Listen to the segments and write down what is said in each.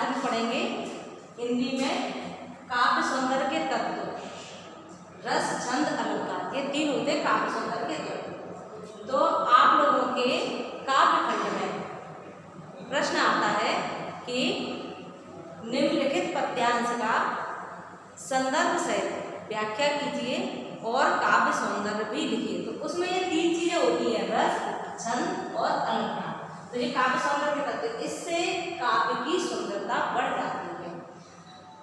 आज हम पढ़ेंगे हिंदी में काव्य सौंदर्य के तत्व, रस, छंद, अलंकार, ये 3 होते हैं काव्य सौंदर्य के तत्व। तो आप लोगों के काव्य खंड में प्रश्न आता है कि निम्नलिखित पद्यांश का संदर्भ सहित व्याख्या कीजिए और काव्य सौंदर्य भी लिखिए। तो उसमें ये 3 चीजें होती है, रस, छंद और अलंकार। तो ये काव्य सौंदर्य के तत्व, इससे काव्य की सुंदरता बढ़ जाती है।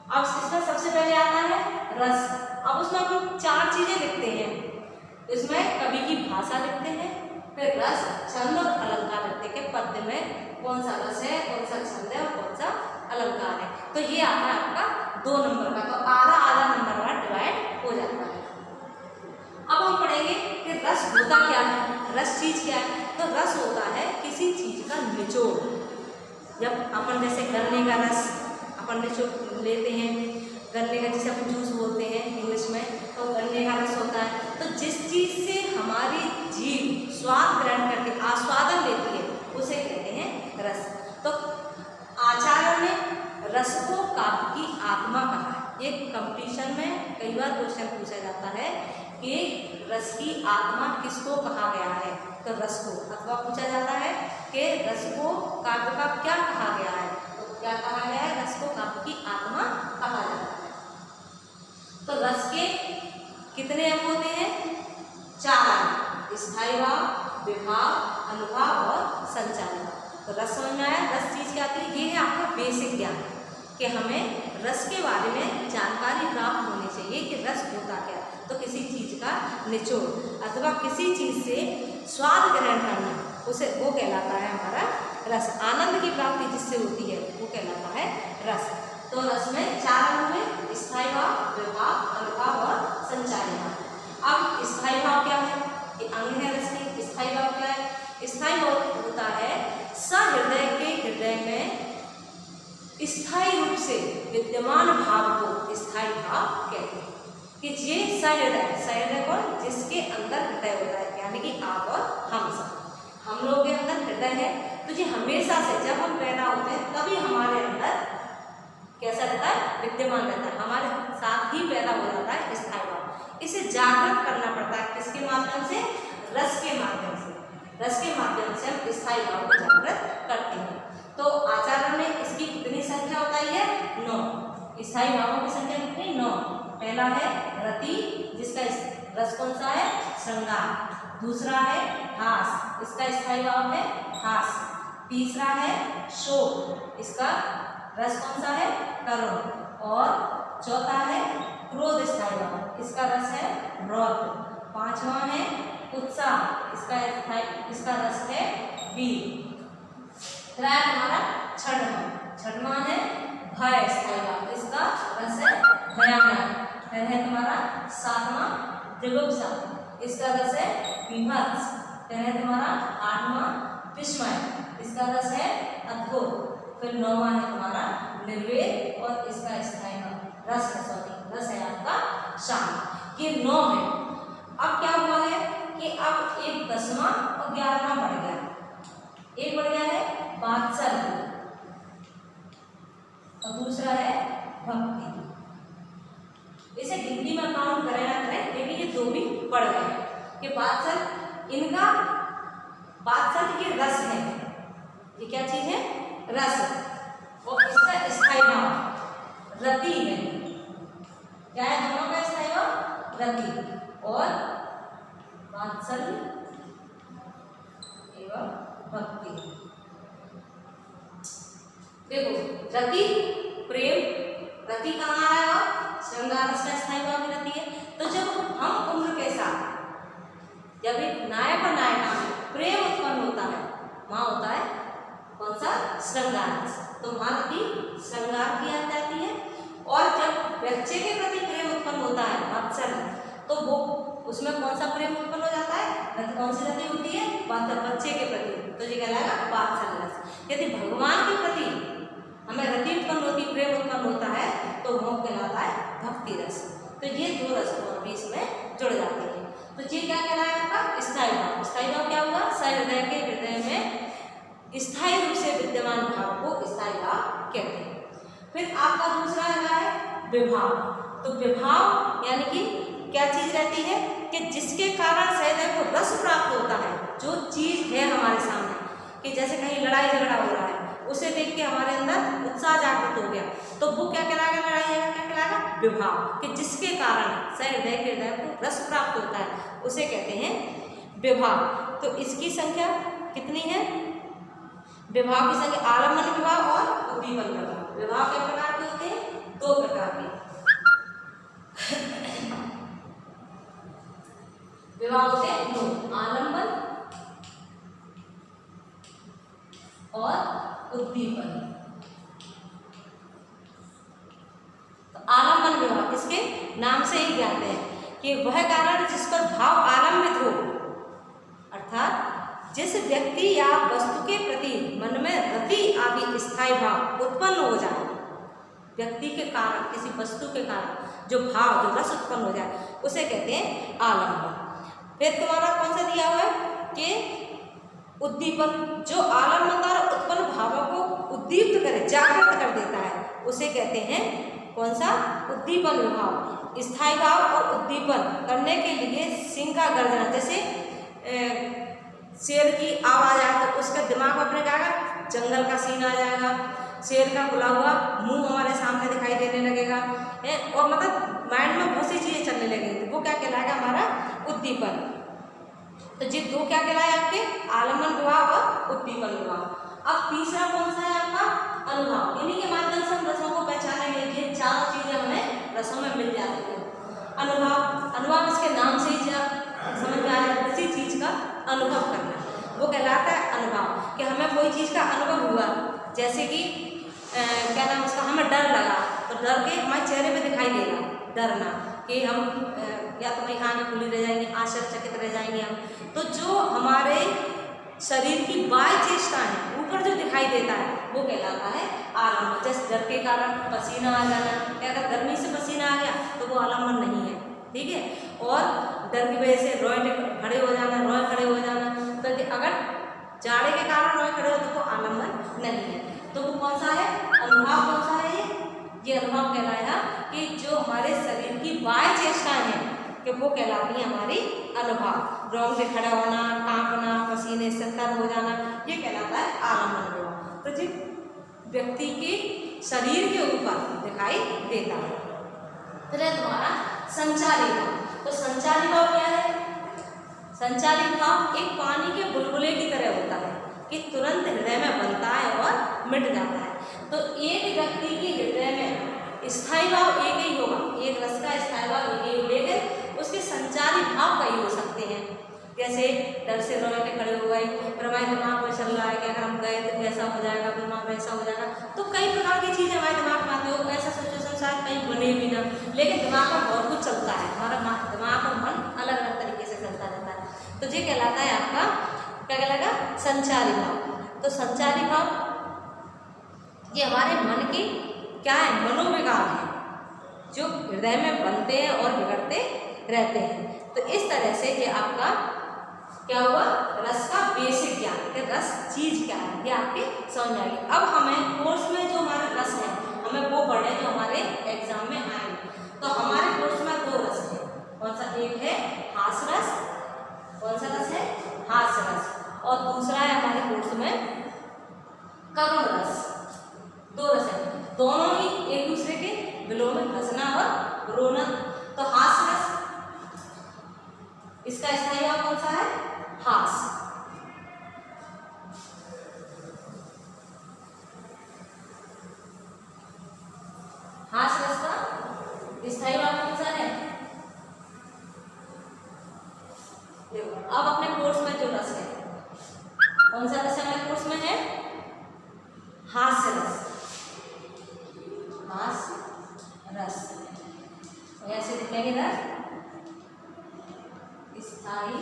अब इसमें सबसे पहले आता है रस। अब उसमें हम 4 चीजें लिखते हैं। इसमें कवि की भाषा लिखते हैं, फिर रस, छंद और अलंकार लिखते हैं कि पद्य में कौन सा रस है, कौन सा छंद है और कौन सा अलंकार है। तो ये आता है आपका 2 नंबर का, तो आधा आधा नंबर का डिवाइड हो जाता है। अब हम पढ़ेंगे कि रस होता क्या है, रस चीज क्या है। तो रस होता है किसी चीज का निचोड़। जब अपन जैसे गन्ने का रस अपन निचोड़ लेते हैं, गन्ने का जिसे अपन जूस बोलते हैं इंग्लिश में, तो गन्ने का रस होता है। तो जिस चीज से हमारी जीभ स्वाद ग्रहण करके आस्वादन लेती है उसे कहते हैं रस। तो आचार्य ने रस को काव्य की आत्मा कहा है। ये कंपटीशन में कई बार क्वेश्चन पूछा जाता है कि रस की आत्मा किसको कहा गया है। तो रस को, अथवा पूछा जाता है कि रस को काव्य का क्या कहा गया है। तो क्या कहा गया है, रस को काव्य की आत्मा कहा जाता है। तो रस के कितने अंग होते हैं? 4 अंग, स्थायी भाव, विभाव, अनुभाव और संचारी भाव। तो रस समझ में आया, रस चीज क्या आती है। ये है आपका बेसिक ज्ञान कि हमें रस के बारे में जानकारी प्राप्त होनी चाहिए कि रस होता क्या। तो किसी चीज का निचोड़ अथवा किसी चीज से स्वाद ग्रहण करना, उसे वो कहलाता है हमारा रस। आनंद की प्राप्ति जिससे होती है वो कहलाता है रस। तो रस में 4 अंग में स्थायी भाव, विभाव, अनुभाव और संचारी भाव। अब स्थायी भाव क्या है, ये अंग है रस के। स्थायी भाव क्या है? स्थायी भाव होता है सहृदय के हृदय में स्थायी रूप से विद्यमान भाव को स्थायी भाव कहते हैं। कि ये सहृदय कौन? जिसके अंदर हृदय होता है, यानी कि आप और हम सब, हम लोगों के अंदर हृदय है। तो ये हमेशा से जब हम पैदा होते हैं तभी हमारे अंदर कैसा रहता है, विद्यमान रहता है, हमारे साथ ही पैदा हो जाता है स्थायी भाव। इसे जागृत करना पड़ता है किसके माध्यम से? रस के माध्यम से। रस के माध्यम से हम स्थायी भाव को जागृत करते हैं। तो आचार्य ने इसकी कितनी संख्या बताई है? 9। स्थायी भावों की संख्या कितनी? 9। पहला है रति, जिसका रस कौन सा है? श्रृंगार। दूसरा है हास, इसका स्थायी भाव है हास। तीसरा है शोक, इसका रस कौन सा है? करुण। और चौथा है क्रोध स्थायी भाव, इसका रस है रौद्र। 5वां है उत्साह, इसका रस है वीर। हमारा 6वां है भय स्थायी भाव, इसका रस है भयानक। फिर है तुम्हारा 7वां जुगुप्सा, इसका रस है विभत्स। फिर है तुम्हारा 8वां विस्मय, इसका रस है अद्भुत। फिर 9वां है तुम्हारा निर्वेद और इसका स्थायी रस है आपका शांत। ये 9 है। अब क्या हुआ है कि अब एक 10वां और 11वां बढ़ गया। एक बढ़ गया है वात्सल्य और दूसरा है भक्ति। इसे गिनती में काउंट करें ना करें, लेकिन ये 2 भी बढ़ गए कि वात्सल्य, इनका वात्सल्य के रस है। ये क्या चीज है? रस। और इसका स्थायी भाव रति है। क्या है दोनों का स्थायी भाव? रति। और वात्सल्य एवं भक्ति। देखो रति प्रेम, रति कहाँ आ रहा है? श्रृंगार रस का स्थायी भाव भी रति है। तो जब हम उम्र के साथ जब एक नायक और नायिका में प्रेम उत्पन्न होता है, वहां होता है कौन सा? श्रृंगार रस। तो वहां रति श्रृंगार की जाती है। और जब बच्चे के प्रति प्रेम उत्पन्न होता है वात्सल्य, तो वो उसमें कौन सा प्रेम उत्पन्न हो जाता है? कौन सी रति होती है? बच्चे के प्रति, तो ये कहलाएगा वात्सल्य रस। यदि भगवान के प्रति हमें रति उत्पन्न होती, प्रेम उत्पन्न होता है, तो वो कहलाता है भक्ति रस। तो ये 2 रस और भी इसमें जुड़ जाते हैं। तो ये क्या कहलाएगा आपका? स्थायी भाव। स्थायी भाव क्या होगा? सहृदय के हृदय में स्थायी रूप से विद्यमान भाव को स्थायी भाव कहते हैं। फिर आपका दूसरा है विभाव। तो विभाव यानी कि क्या चीज रहती है कि जिसके कारण हृदय को रस प्राप्त होता है। जो चीज है हमारे सामने कि जैसे कहीं लड़ाई झगड़ा हो रहा है, उसे देख के हमारे अंदर उत्साह जागृत हो गया, तो वो क्या कहलाएगा, लड़ाई झगड़ा क्या कहलाएगा, विभाव। कि जिसके कारण हृदय को रस प्राप्त होता है उसे कहते हैं विभाव। तो इसकी संख्या कितनी है, विभाव की संख्या आलम्बन विभाव और उद्दीपन विभाव। विभाव के प्रकार के होते हैं, दो प्रकार के। विभाव होते हैं दो, आलम्बन और उद्दीपन। तो आलम्बन विभाव इसके नाम से ही ज्ञात है कि वह कारण जिस पर भाव आलंबित हो, अर्थात जिस व्यक्ति या वस्तु के प्रति मन में रति आदि स्थायी भाव उत्पन्न हो जाए। व्यक्ति के कारण, किसी वस्तु के कारण जो भाव, जो रस उत्पन्न हो जाए उसे कहते हैं आलम्बन। फिर तुम्हारा कौन सा दिया हुआ है कि उद्दीपन, जो आलम्बन द्वारा उत्पन्न भावों को उद्दीप्त करे, जागृत कर देता है, उसे कहते हैं कौन सा, उद्दीपन विभाव। स्थायी भाव और उद्दीपन करने के लिए सिंह का गर्जना, जैसे शेर की आवाज आए तो उसका दिमाग अपने क्या आएगा, जंगल का सीन आ जाएगा, शेर का खुला हुआ मुंह हमारे सामने दिखाई देने लगेगा है, और मतलब माइंड में बहुत सी चीजें चलने लगेगी, तो वो क्या कहलाएगा, हमारा उद्दीपन। तो ये दो क्या कहलाए आपके, आलम्बन विभाव और उद्दीपन विभाव। अब तीसरा कौन सा है आपका, अनुभव। इन्हीं के माध्यम से हम रसों को पहचानेंगे। ये चारों चीजें हमें रसों में मिल जाती है। अनुभव, अनुभव इसके नाम से ही समझ में आ रहा है, किसी चीज का अनुभव करना, वो कहलाता है अनुभव। कि हमें कोई चीज का अनुभव हुआ, जैसे कि क्या नाम उसका, हमें डर लगा, तो डर के हमारे चेहरे पे दिखाई देगा, डरना, कि हम या तो वही आंखें खुली रह जाएंगी, आश्चर्यचकित रह जाएंगे हम। तो जो हमारे शरीर की बाह्य चेष्टा है, ऊपर जो दिखाई देता है, वो कहलाता है आलम्बन। जैसे डर के कारण पसीना आ जाना, अगर गर्मी से पसीना आ गया तो वो आलम्बन नहीं है, ठीक है। और डर की वजह से रोए खड़े हो जाना, तो अगर जाड़े के कारण रोए खड़े हो तो वो आलम्बन नहीं है। तो वो कौन सा है, अनुभव कौन सा है, ये अनुभव कहलाया कि जो हमारे शरीर की बाह्य चेष्टाएं हैं कि वो कहलाती है हमारी अनुभव। रोंगटे खड़ा होना, कांपना, पसीने से तर हो जाना, ये कहलाता है आलम्बन विभाव। तो जी व्यक्ति के शरीर के ऊपर दिखाई देता है। फिर है तुम्हारा संचारी भाव। तो संचारी भाव क्या है, संचारी भाव एक पानी के बुलबुले की तरह होता है कि तुरंत हृदय में बनता है और मिट जाता है। तो एक व्यक्ति के हृदय में स्थायी भाव एक ही होगा, एक रस का स्थायी भाव एक ही, लेकिन उसके संचारी भाव कई हो सकते हैं। जैसे डर से रोए खड़े हो गए, पर हमारे दिमाग में चल रहा है कि अगर हम गए तो ऐसा हो जाएगा, दिमाग में ऐसा हो जाएगा। तो कई प्रकार की चीज़ें हमारे दिमाग में आती हो, ऐसा सिचुएशन शायद कहीं बने भी ना, लेकिन दिमाग में बहुत कुछ चलता है, हमारा दिमाग और मन अलग अलग तरीके से चलता रहता है। तो ये कहलाता है आपका, क्या कहलाएगा, संचारी भाव। तो संचारी भाव ये हमारे मन की क्या है, मनोविकार है, जो हृदय में बनते हैं और बिगड़ते रहते हैं। तो इस तरह से ये आपका क्या हुआ, रस का बेसिक ज्ञान कि रस चीज क्या है, ये आपके समझ आएगी। अब हमें कोर्स में जो हमारे रस है हमें वो पढ़े जो हमारे एग्जाम में आएंगे। तो हमारे कोर्स में दो रस है, कौन सा, एक है हास रस, कौन सा रस है, हास रस, और दूसरा है हमारे कोर्स में करुण रस। दो रस है, दोनों ही एक दूसरे के विलोम में हंसना और रोना। तो हास रस, इसका स्थायी भाव कौन सा है, हास। हास रस का स्थायी भाव कौन सा है, अब अपने कोर्स में जो रस है, कौन सा रस है हमारे कोर्स में है, हास्य रस, हास रस। ऐसे लिखेंगे ना स्थायी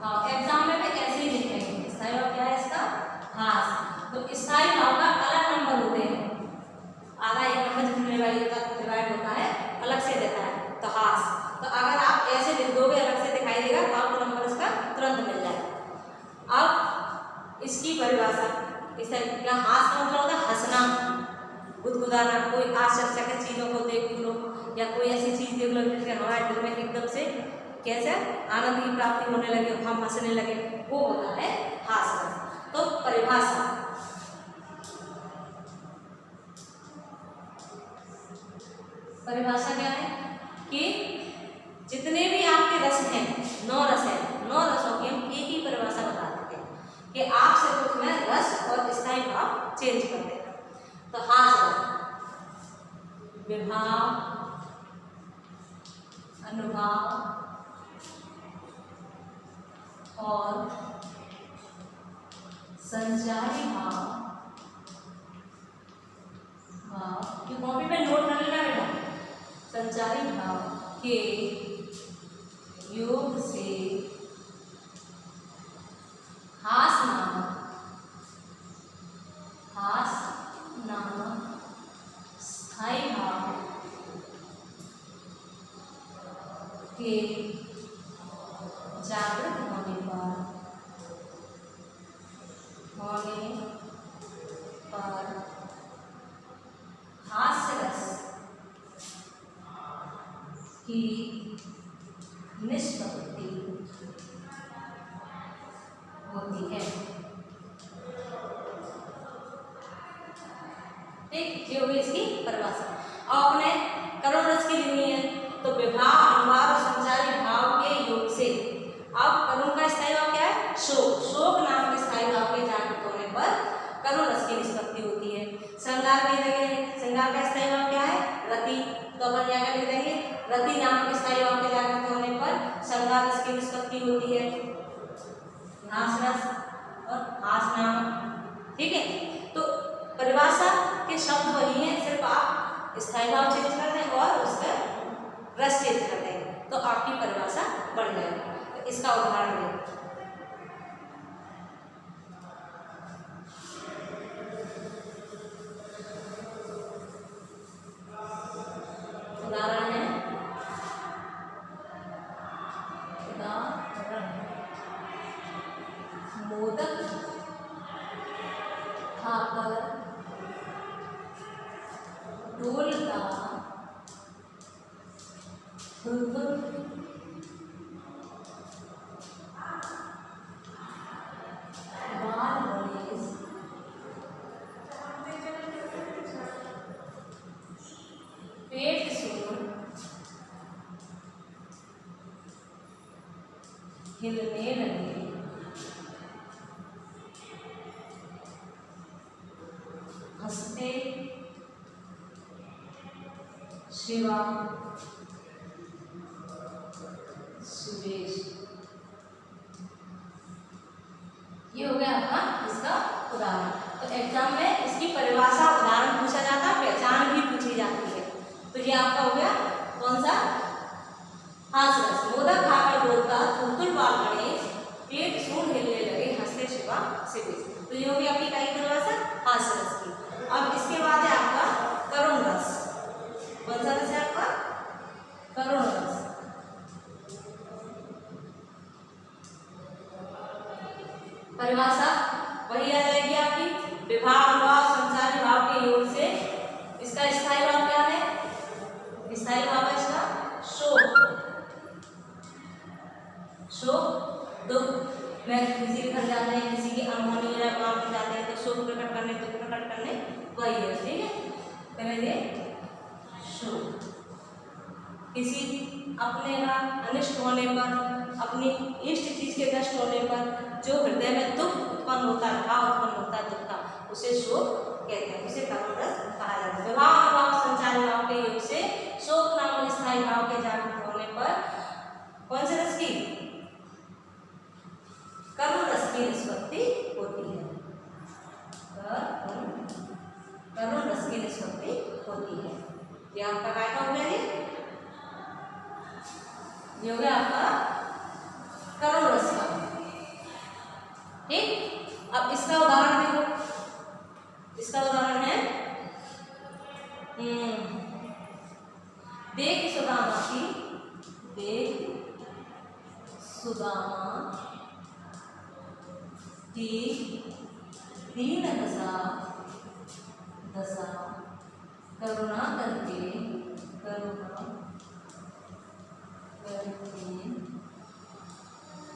भाव, एग्जाम में भी ऐसे ही लिखेंगे। स्थायी भाव क्या है इसका, हास। तो स्थायी भाव का अलग नंबर होते हैं, आधा एक नंबर जितने वाली डिवाइड होता है अलग से देता है, तो हास। तो अगर आप ऐसे लिख दोगे अलग से दिखाई देगा तो आपको नंबर इसका तुरंत मिल जाएगा। अब इसकी परिभाषा, इस क्या, हास का मतलब होता है हंसना, गुदगुदाना, कोई आश्चर्यचकित चीज़ों को देख लो या कोई ऐसी चीज़ देख लो जिससे हमारे दिल में एकदम से कैसे आनंद की प्राप्ति होने लगे, हम हंसने लगे, वो होता है हास्य रस। तो परिभाषा, परिभाषा क्या है कि जितने भी आपके रस हैं, 9 रस हैं, 9 रसों की हम एक ही परिभाषा बता देते हैं कि आप सिर्फ उसमें रस और स्थायी भाव चेंज कर देना। तो हास्य रस विभाव, अनुभाव और संचारी भाव, जो कॉपी पे नोट कर लेना बेटा, संचारी भाव के योग से हास्य नामक स्थायी भाव के जागृत होने पर हास्य रस की निष्पत्ति होती है। ठीक, ये होगी इसकी परिभाषा। अब अपने करुण रस की लिखनी है, तो विभाव, अनुभाव और संचारी भाव के योग से। अब करुण का स्थायी भाव क्या है? शोक। शोक नाम के स्थायी भाव के जागृत होने पर करुण रस की निष्पत्ति होती है। श्रृंगार की जगह श्रृंगार का स्थायी भाव क्या है? रति। तो अपन क्या कर देंगे, रति नाम के स्थायी भाव के जागृत होने पर श्रृंगार रस की निष्पत्ति होती है, हास्य रस और हास्य नाम। ठीक है, तो परिभाषा के शब्द वही हैं, सिर्फ आप स्थायी भाव चेंज कर दें और उसका रस चेंज कर दें तो आपकी परिभाषा बन जाएगी। तो इसका उदाहरण दें, उदाहरण है मोदक खाकर ढोलता पेट सुन हिलने लगे, हंसते शिवा सुरेश। ये हो गया आपका इसका उदाहरण। तो एग्जाम में इसकी परिभाषा, उदाहरण पूछा जाता है, पहचान भी पूछी जाती है। तो ये आपका हो गया कौन सा? हास्य रस। मोदक खाकर बोलता तुलतुल बाल गणेश, पेट सूंड हिलने लगे, हंसते शिवा सुरेश। तो ये होगी आपकी क्या परिभाषा? हास्य रस की। अब इसके बाद है आपका करुण रस। कौन सा रस है आपका? करुण रस। परिभाषा वही आ जाएगी आपकी, विभाव, अनुभाव, संचारी भाव के योग से। इसका स्थायी भाव क्या है? स्थायी भाव है इसका शोक। शोक दुख में किसी के घर जाते हैं, किसी की अनहोनी या काम में जाते हैं तो शोक प्रकट करने, दुख प्रकट करने वही है। ठीक है, पहले शोक किसी अपने का अनिष्ट होने पर, अपनी इष्ट चीज के नष्ट होने पर जो हृदय में दुख उत्पन्न होता है, भाव उत्पन्न होता है दुख का, उसे शोक कहते हैं, उसे करुण रस कहा जाता है। विभाव, अनुभाव, संचारी भाव के योग से शोक नामक स्थायी भाव के जागृत होने पर कौन से रस की? करुण रस की निष्पत्ति होती है। करुण रस की निष्पत्ति होती है। ये आपका काय का हो गया? ये हो गया आपका करुण रस का। ठीक, अब इसका उदाहरण देखो। इसका उदाहरण है देख सुदामा की, देख सुदामा की दीन दशा, दशा करुणा करके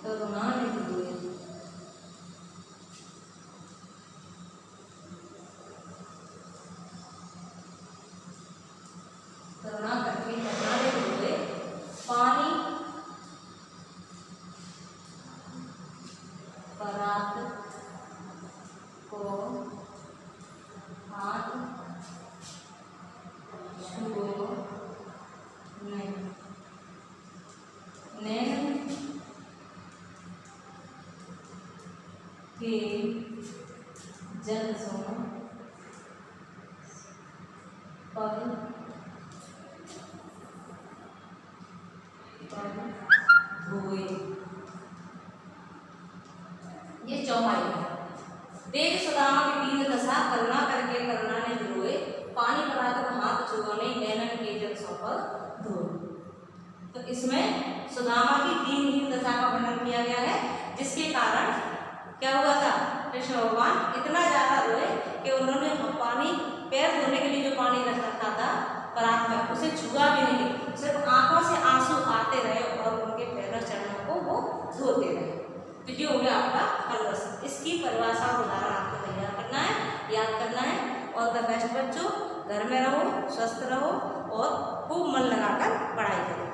करुणानिधि हुए। करुणा करके करुणानिधि हुए पानी परात को हाथ छुओ नहीं। नैन के जल सो पग धोए। ये चौपाई है। देख सुदामा की दीन दशा करुणा करके करुणा ने धोए पानी परात को हाथ छुओ नहीं नैनन के जल सो पग धोए। तो इसमें सुदामा की दीनहीन दशा का वर्णन किया गया है, जिसके कारण क्या हुआ था, कृष्ण भगवान इतना ज्यादा रोए कि उन्होंने पानी पैर धोने के लिए जो पानी रख रखा था परात में उसे छुआ भी नहीं, सिर्फ आंखों से आंसू आते रहे और उनके पैरों चरणों को वो धोते रहे। तो ये हो गया आपका फलरस। इसकी परिभाषा और उदाहरण आपको तैयार करना है, याद करना है। और द बेस्ट बच्चों, घर में रहो, स्वस्थ रहो और खूब मन लगाकर पढ़ाई करो।